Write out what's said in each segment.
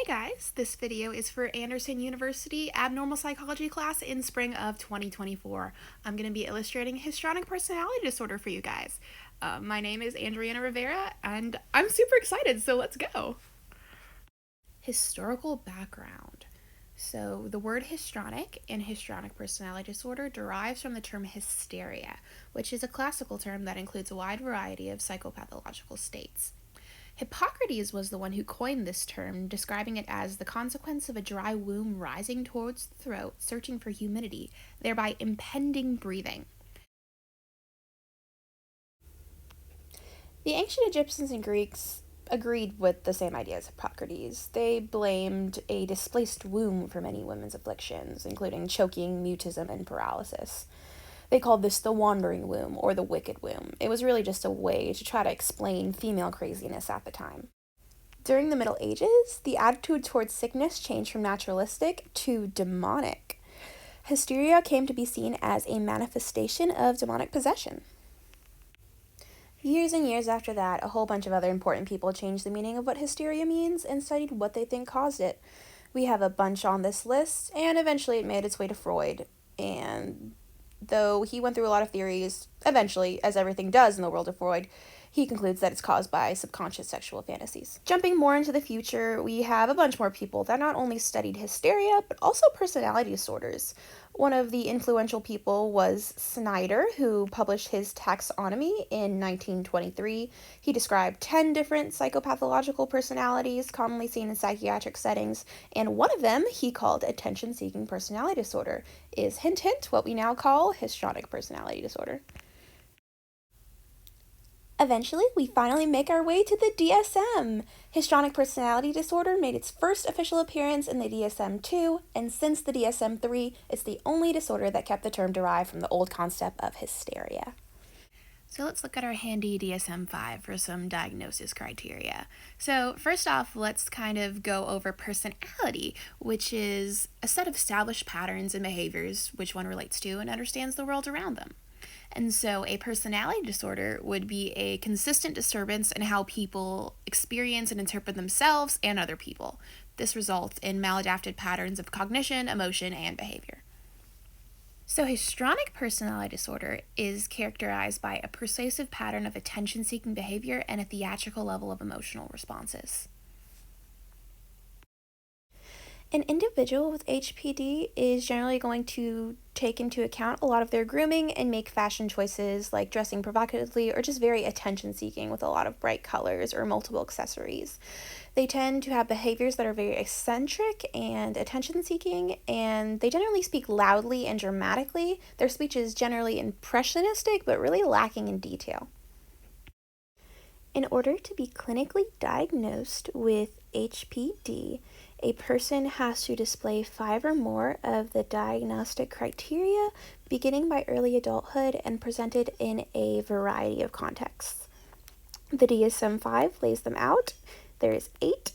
Hey guys, this video is for Anderson University Abnormal Psychology class in spring of 2024. I'm going to be illustrating histrionic personality disorder for you guys. My name is Andriana Rivera and I'm super excited, so let's go. Historical background. So the word histrionic and histrionic personality disorder derives from the term hysteria, which is a classical term that includes a wide variety of psychopathological states. Hippocrates was the one who coined this term, describing it as the consequence of a dry womb rising towards the throat, searching for humidity, thereby impeding breathing. The ancient Egyptians and Greeks agreed with the same idea as Hippocrates. They blamed a displaced womb for many women's afflictions, including choking, mutism, and paralysis. They called this the wandering womb or the wicked womb. It was really just a way to try to explain female craziness at the time. During the Middle Ages, the attitude towards sickness changed from naturalistic to demonic. Hysteria came to be seen as a manifestation of demonic possession. Years and years after that, a whole bunch of other important people changed the meaning of what hysteria means and studied what they think caused it. We have a bunch on this list, and eventually it made its way to Freud. And though he went through a lot of theories, eventually, as everything does in the world of Freud, he concludes that it's caused by subconscious sexual fantasies. Jumping more into the future, we have a bunch more people that not only studied hysteria, but also personality disorders. One of the influential people was Snyder, who published his taxonomy in 1923. He described 10 different psychopathological personalities commonly seen in psychiatric settings, and one of them he called attention-seeking personality disorder, is hint hint what we now call histrionic personality disorder. Eventually, we finally make our way to the DSM. Histrionic personality disorder made its first official appearance in the DSM-2, and since the DSM-3, it's the only disorder that kept the term derived from the old concept of hysteria. So let's look at our handy DSM-5 for some diagnosis criteria. So first off, let's kind of go over personality, which is a set of established patterns and behaviors which one relates to and understands the world around them. And so a personality disorder would be a consistent disturbance in how people experience and interpret themselves and other people. This results in maladaptive patterns of cognition, emotion, and behavior. So histrionic personality disorder is characterized by a pervasive pattern of attention-seeking behavior and a theatrical level of emotional responses. An individual with HPD is generally going to take into account a lot of their grooming and make fashion choices like dressing provocatively or just very attention-seeking with a lot of bright colors or multiple accessories. They tend to have behaviors that are very eccentric and attention-seeking, and they generally speak loudly and dramatically. Their speech is generally impressionistic but really lacking in detail. In order to be clinically diagnosed with HPD, a person has to display 5 or more of the diagnostic criteria beginning by early adulthood and presented in a variety of contexts. The DSM-5 lays them out. There is 8.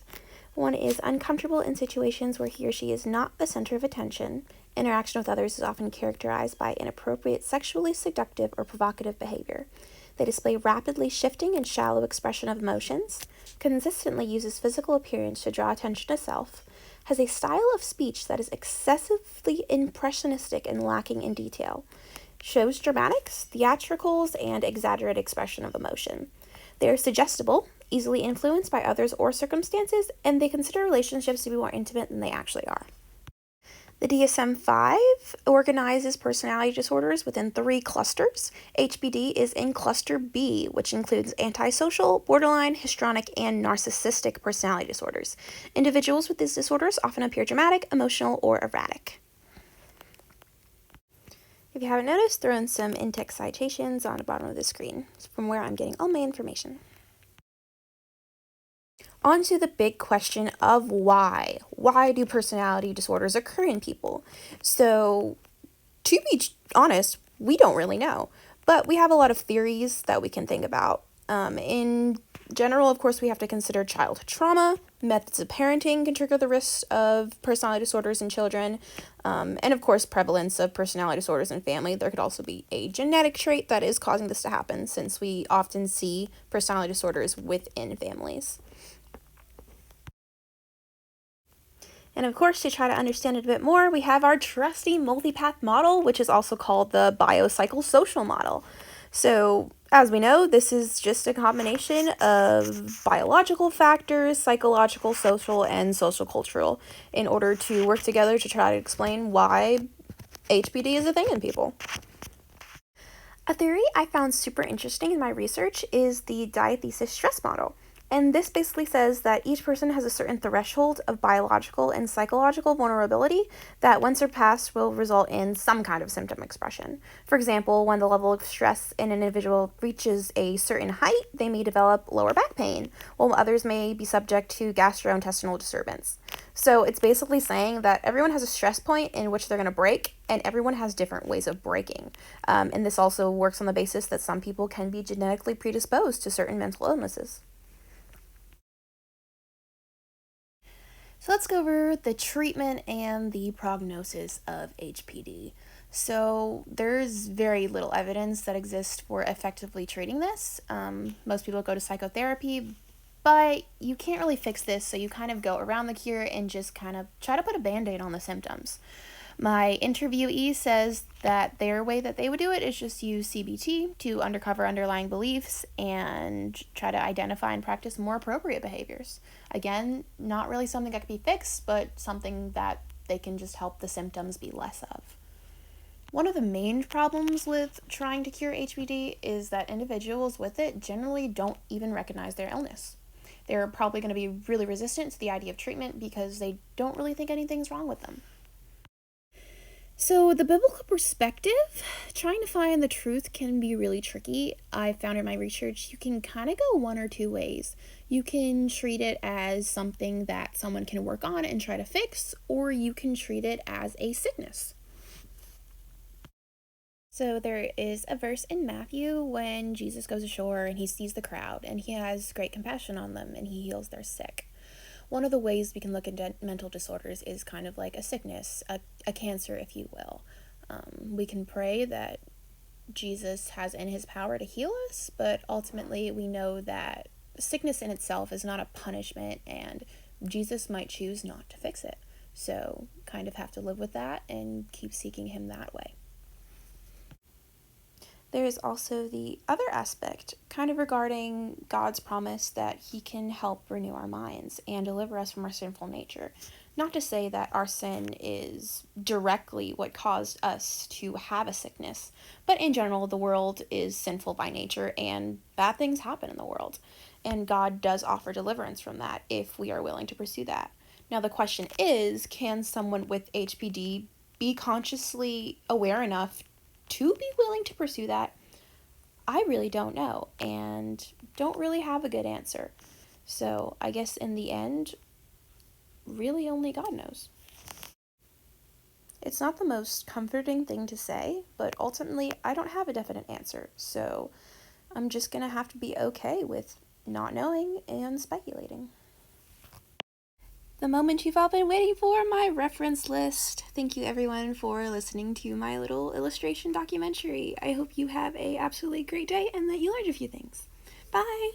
One is uncomfortable in situations where he or she is not the center of attention. Interaction with others is often characterized by inappropriate, sexually seductive, or provocative behavior. They display rapidly shifting and shallow expression of emotions, consistently uses physical appearance to draw attention to self, has a style of speech that is excessively impressionistic and lacking in detail, shows dramatics, theatricals, and exaggerated expression of emotion. They are suggestible, easily influenced by others or circumstances, and they consider relationships to be more intimate than they actually are. The DSM-5 organizes personality disorders within 3 clusters. HPD is in cluster B, which includes antisocial, borderline, histrionic, and narcissistic personality disorders. Individuals with these disorders often appear dramatic, emotional, or erratic. If you haven't noticed, throw in some in-text citations on the bottom of the screen from where I'm getting all my information. On to the big question of why. Why do personality disorders occur in people? So, to be honest, we don't really know, but we have a lot of theories that we can think about. In general, of course, we have to consider childhood trauma. Methods of parenting can trigger the risk of personality disorders in children, and of course, prevalence of personality disorders in family. There could also be a genetic trait that is causing this to happen, since we often see personality disorders within families. And of course, to try to understand it a bit more, we have our trusty multipath model, which is also called the biopsychosocial model. So, as we know, this is just a combination of biological factors, psychological, social, and sociocultural in order to work together to try to explain why HPD is a thing in people. A theory I found super interesting in my research is the diathesis stress model. And this basically says that each person has a certain threshold of biological and psychological vulnerability that, when surpassed, will result in some kind of symptom expression. For example, when the level of stress in an individual reaches a certain height, they may develop lower back pain, while others may be subject to gastrointestinal disturbance. So it's basically saying that everyone has a stress point in which they're going to break, and everyone has different ways of breaking. And this also works on the basis that some people can be genetically predisposed to certain mental illnesses. So let's go over the treatment and the prognosis of HPD. So there's very little evidence that exists for effectively treating this. Most people go to psychotherapy, but you can't really fix this, so you kind of go around the cure and just kind of try to put a band-aid on the symptoms. My interviewee says that their way that they would do it is just use CBT to uncover underlying beliefs and try to identify and practice more appropriate behaviors. Again, not really something that can be fixed, but something that they can just help the symptoms be less of. One of the main problems with trying to cure HPD is that individuals with it generally don't even recognize their illness. They're probably going to be really resistant to the idea of treatment because they don't really think anything's wrong with them. So, the biblical perspective, trying to find the truth can be really tricky. I found in my research you can kind of go one or two ways. You can treat it as something that someone can work on and try to fix, or you can treat it as a sickness. So, there is a verse in Matthew when Jesus goes ashore and he sees the crowd and he has great compassion on them and he heals their sick. One of the ways we can look into mental disorders is kind of like a sickness, a cancer, if you will. We can pray that Jesus has in his power to heal us, but ultimately we know that sickness in itself is not a punishment, and Jesus might choose not to fix it. So kind of have to live with that and keep seeking him that way. There is also the other aspect, kind of regarding God's promise that he can help renew our minds and deliver us from our sinful nature. Not to say that our sin is directly what caused us to have a sickness, but in general, the world is sinful by nature and bad things happen in the world. And God does offer deliverance from that if we are willing to pursue that. Now, the question is, can someone with HPD be consciously aware enough to be willing to pursue that? I really don't know and don't really have a good answer. So I guess in the end, really only God knows. It's not the most comforting thing to say, but ultimately I don't have a definite answer. So I'm just going to have to be okay with not knowing and speculating. The moment you've all been waiting for, my reference list. Thank you everyone for listening to my little illustration documentary. I hope you have a absolutely great day and that you learned a few things. Bye!